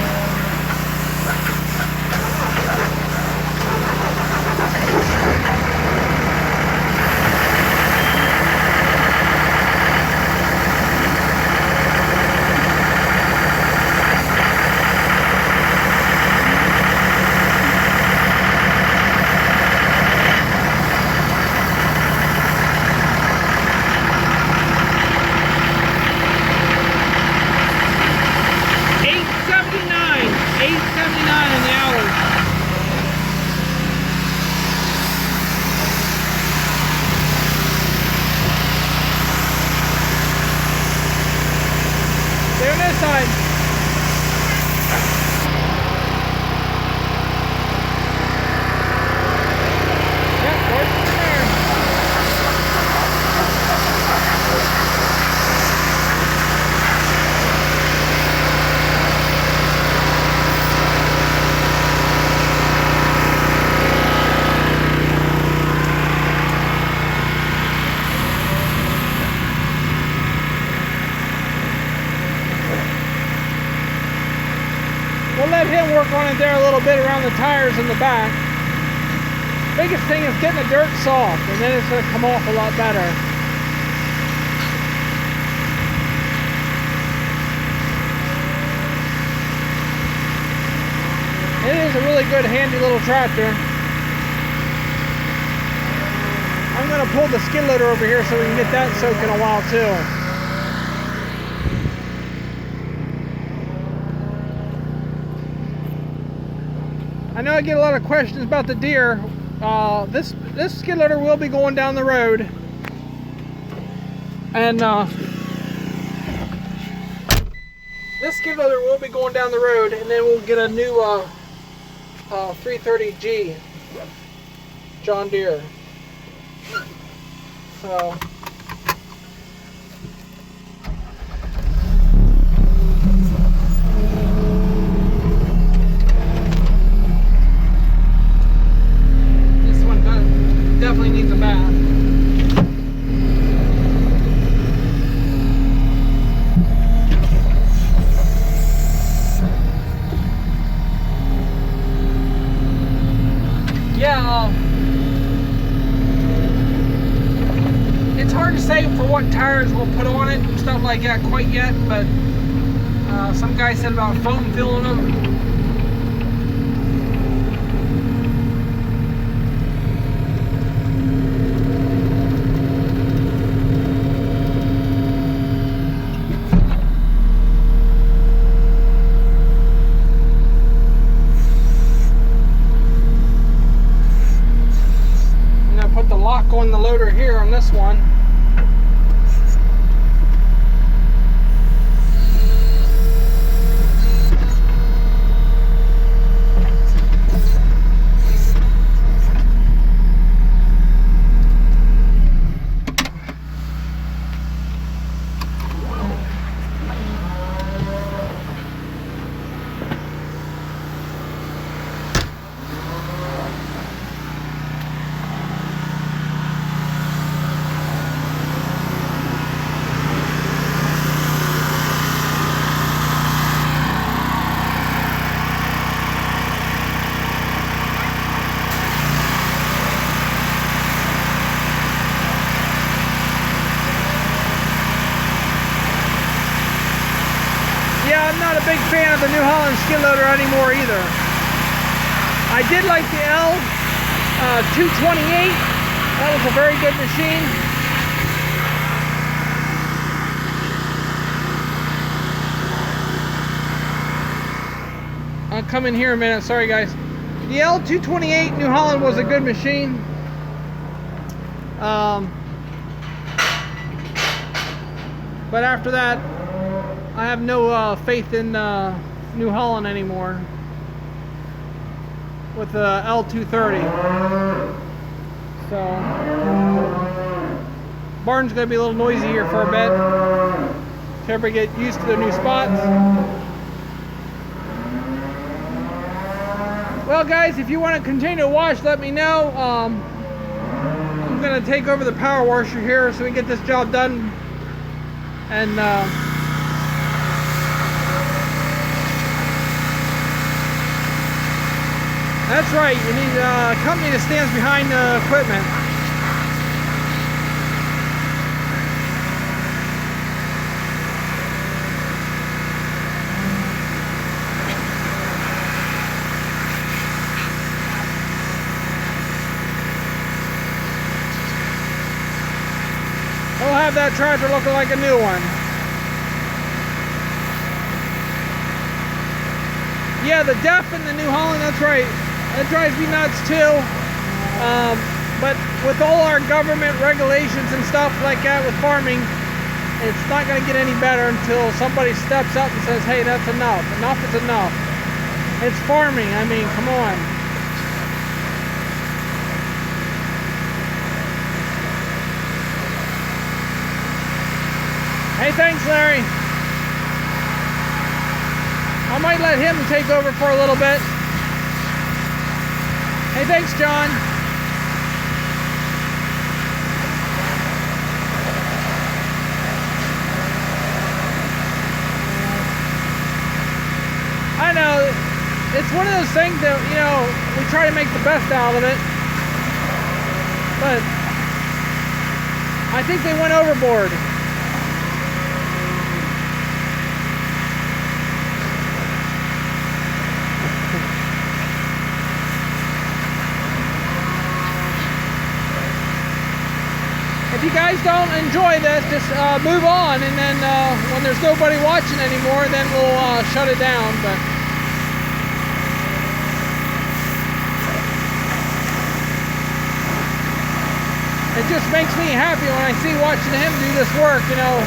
There on this side. Yep, horse is there. We'll let him work on it there a little bit around the tires in the back. Biggest thing is getting the dirt soft, and then it's going to come off a lot better. It is a really good, handy little tractor. I'm going to pull the skid loader over here so we can get that soaking a while too. I know I get a lot of questions about the deer. This skid loader will be going down the road, and this skid loader will be going down the road, and then we'll get a new 330G John Deere. So. Definitely needs a bath. Yeah, it's hard to say for what tires we'll put on it and stuff like that quite yet, but some guy said about foam filling them. On the loader here on this one. I'm not a big fan of the New Holland skid loader anymore either. I did like the L228. That was a very good machine. I'll come in here a minute, sorry guys. The L228 New Holland was a good machine. But after that, I have no faith in New Holland anymore. with the L230. So barn's gonna be a little noisy here for a bit. So everybody get used to their new spots. Well guys, if you want to continue to watch, let me know. I'm gonna take over the power washer here so we can get this job done. And that's right, you need a company that stands behind the equipment. We'll have that tractor looking like a new one. Yeah, the DEF in the New Holland, that's right. That drives me nuts too. But with all our government regulations and stuff like that with farming, it's not going to get any better until somebody steps up and says, hey, that's enough. Enough is enough. It's farming. I mean, come on. Hey, thanks, Larry. I might let him take over for a little bit. Hey, thanks, John. I know, it's one of those things that, you know, we try to make the best out of it. But I think they went overboard. If you guys don't enjoy this, just move on, and then when there's nobody watching anymore, then we'll shut it down. But it just makes me happy when I see watching him do this work, you know.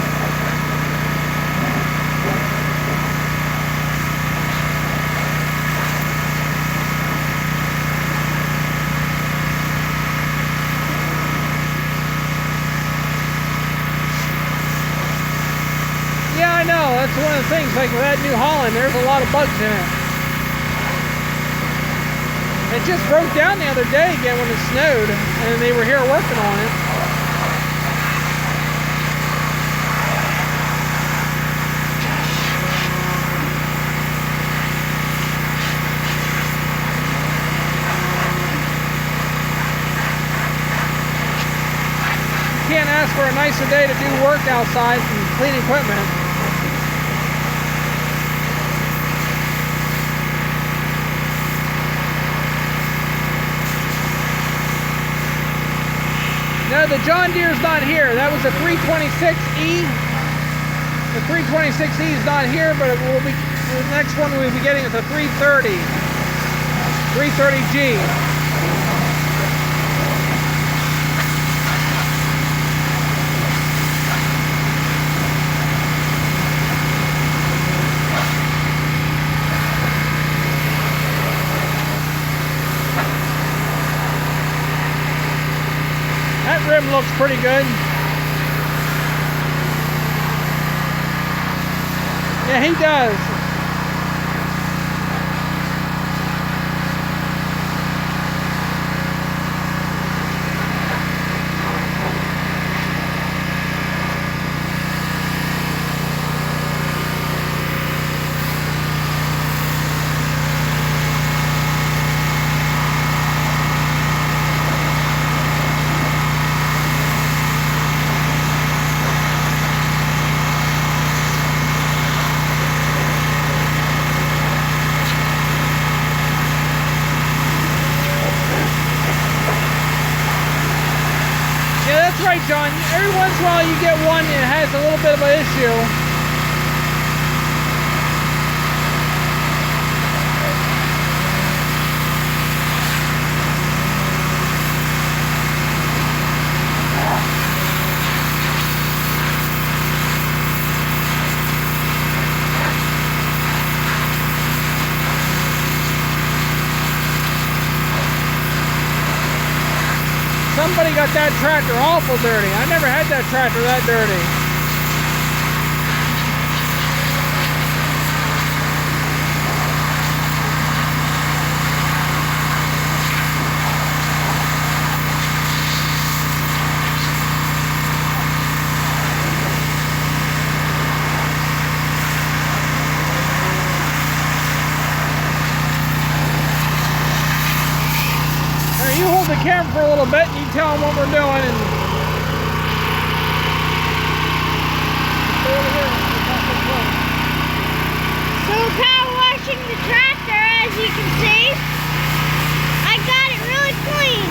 Yeah, I know. That's one of the things, like with that New Holland, there's a lot of bugs in it. It just broke down the other day again when it snowed, and they were here working on it. You can't ask for a nicer day to do work outside and clean equipment. No, the John Deere's not here. That was a 326E. The 326E is not here, but it will be, the next one we'll be getting is a 330. 330G. That rim looks pretty good. Yeah, he does. That's right, John. Every once in a while you get one that has a little bit of an issue. somebody got that tractor awful dirty. I never had that tractor that dirty. You hold the camera for a little bit and you tell them what we're doing. And so we're power washing the tractor, as you can see. I got it really clean.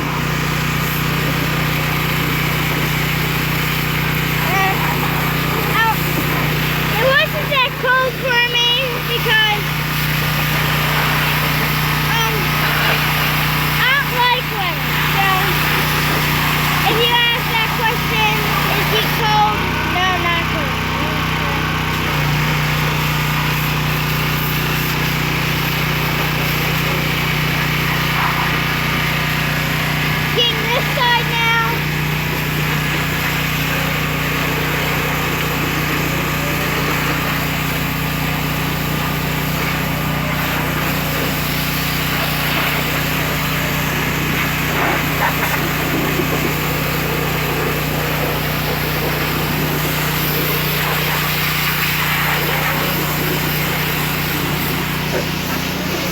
It wasn't that cold for me because if you ask that question, is he cold? No, not cold. Getting this side now.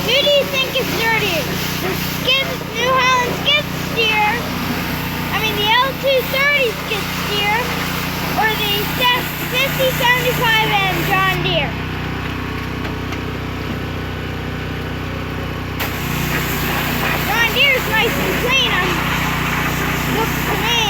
Who do you think is dirtier? The New Holland skid steer, the L230 skid steer, or the 5075M John Deere? John Deere's nice and clean, looks to me.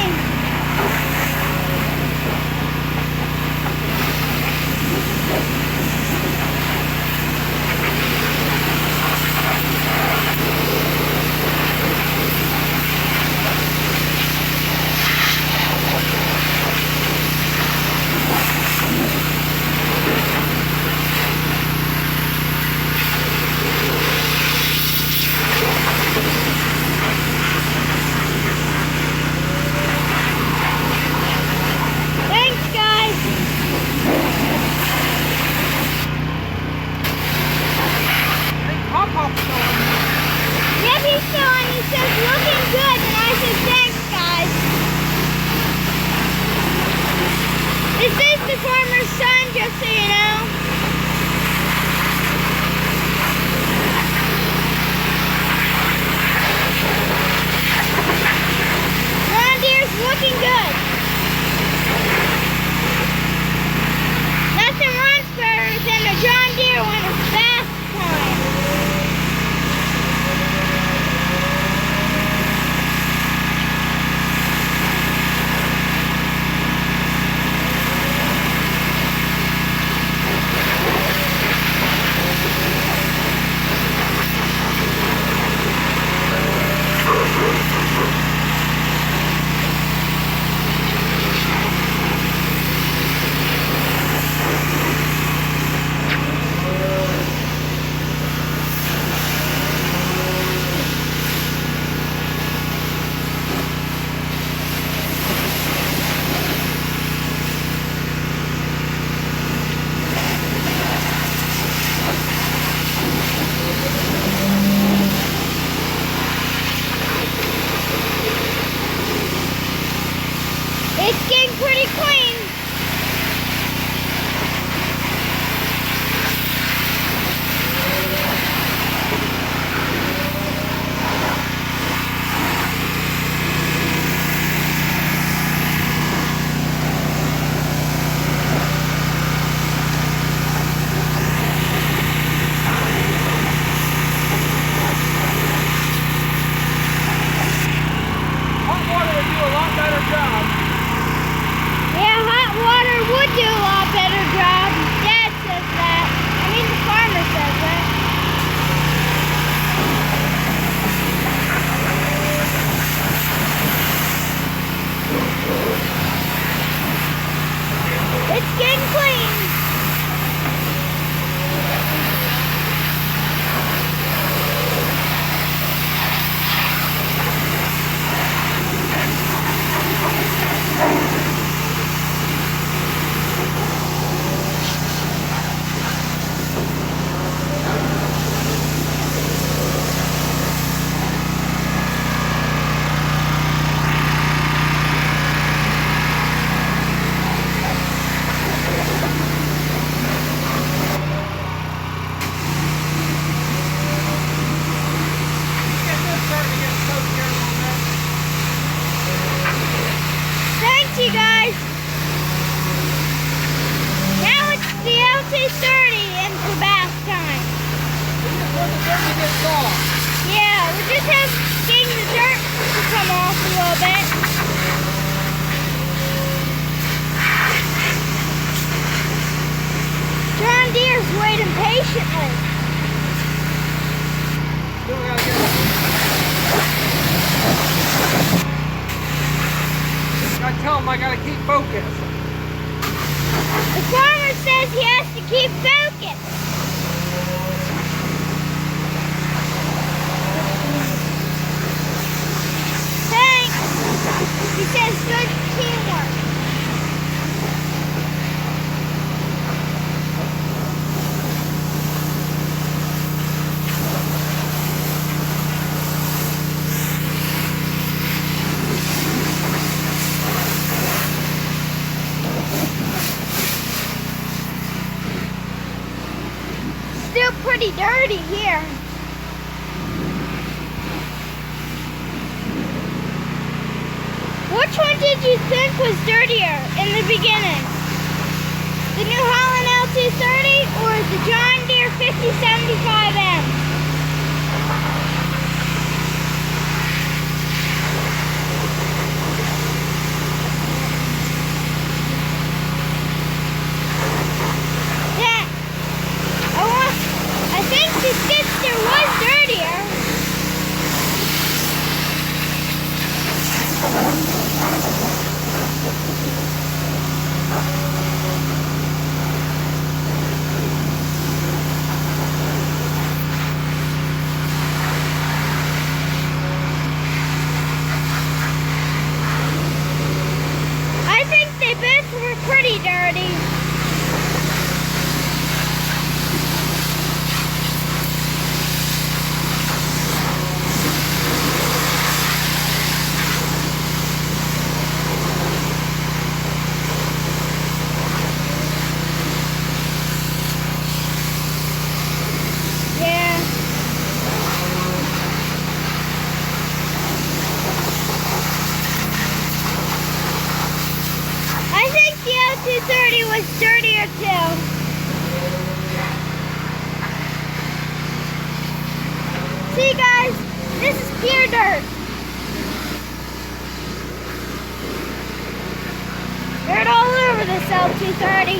Yep, he's still on. He says, looking good. And I said, thanks, guys. This is the farmer's son, just so you know. John Deere's looking good. Nothing runs better than a John Deere when it's fast time. patiently. Still gotta get it. I tell him I gotta keep focused. The farmer says he has to keep focused. Thanks. He says good teamwork. Still pretty dirty here. Which one did you think was dirtier in the beginning? The New Holland L230 or the John Deere 5075M? I think the Skidster was dirtier. I think they both were pretty dirty. I think the L230 was dirtier too. See guys, this is pure dirt. Dirt all over this L230.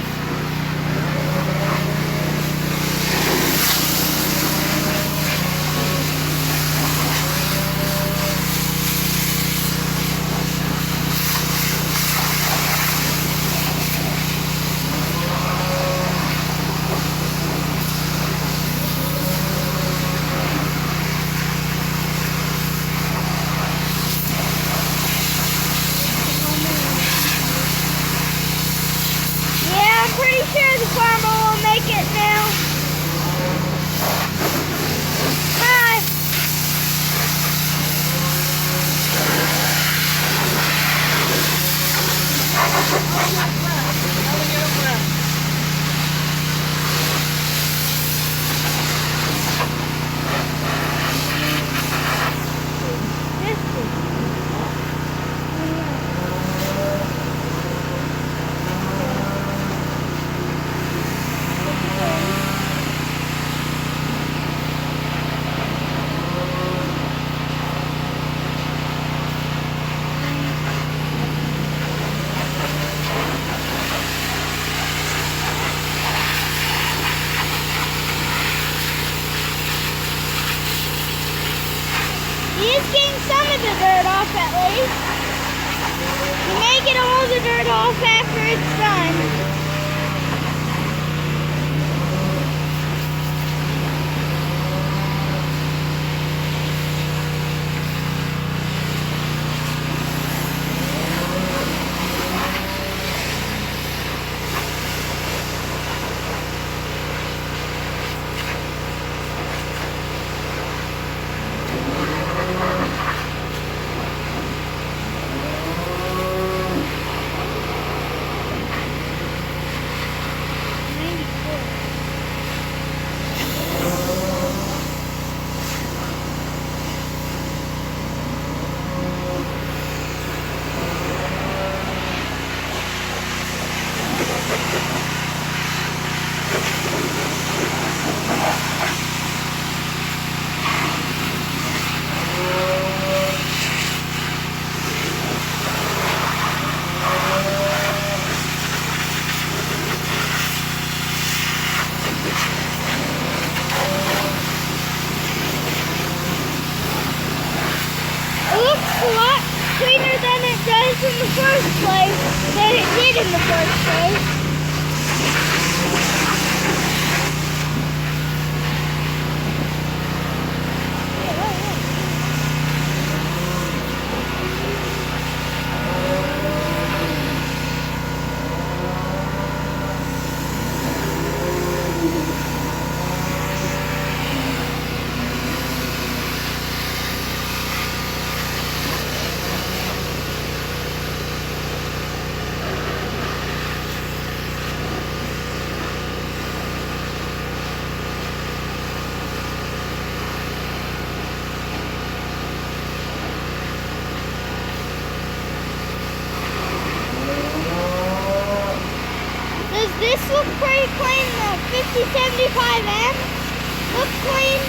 I'm pretty sure the farmer will make it now. Bye. He is getting some of the dirt off at least. He may get all the dirt off after it's done. work in the first place than it did in the first place. Does this look pretty clean? The 5075M looks clean.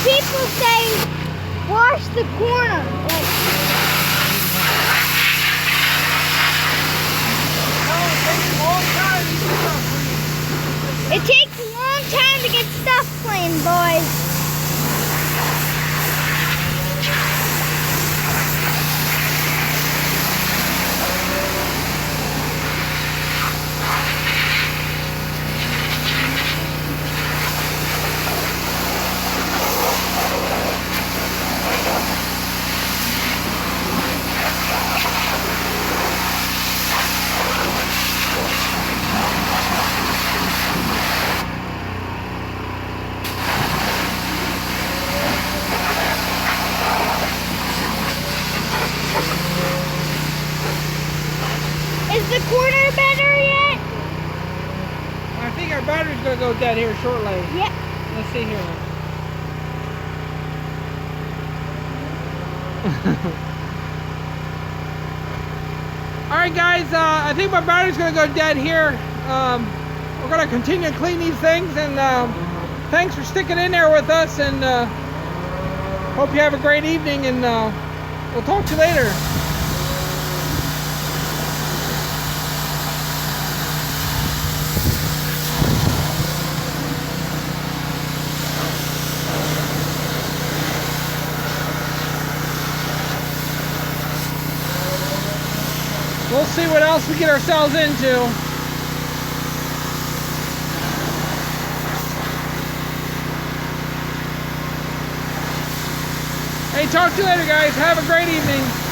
People say wash the corner. It takes a long time to get stuff clean, boys. Is the corner better yet? I think our battery's going to go dead here shortly. Yep. Let's see here. Alright guys, I think my battery's going to go dead here. We're going to continue to clean these things, and thanks for sticking in there with us, and hope you have a great evening, and we'll talk to you later. We'll see what else we get ourselves into. Hey, talk to you later, guys. Have a great evening.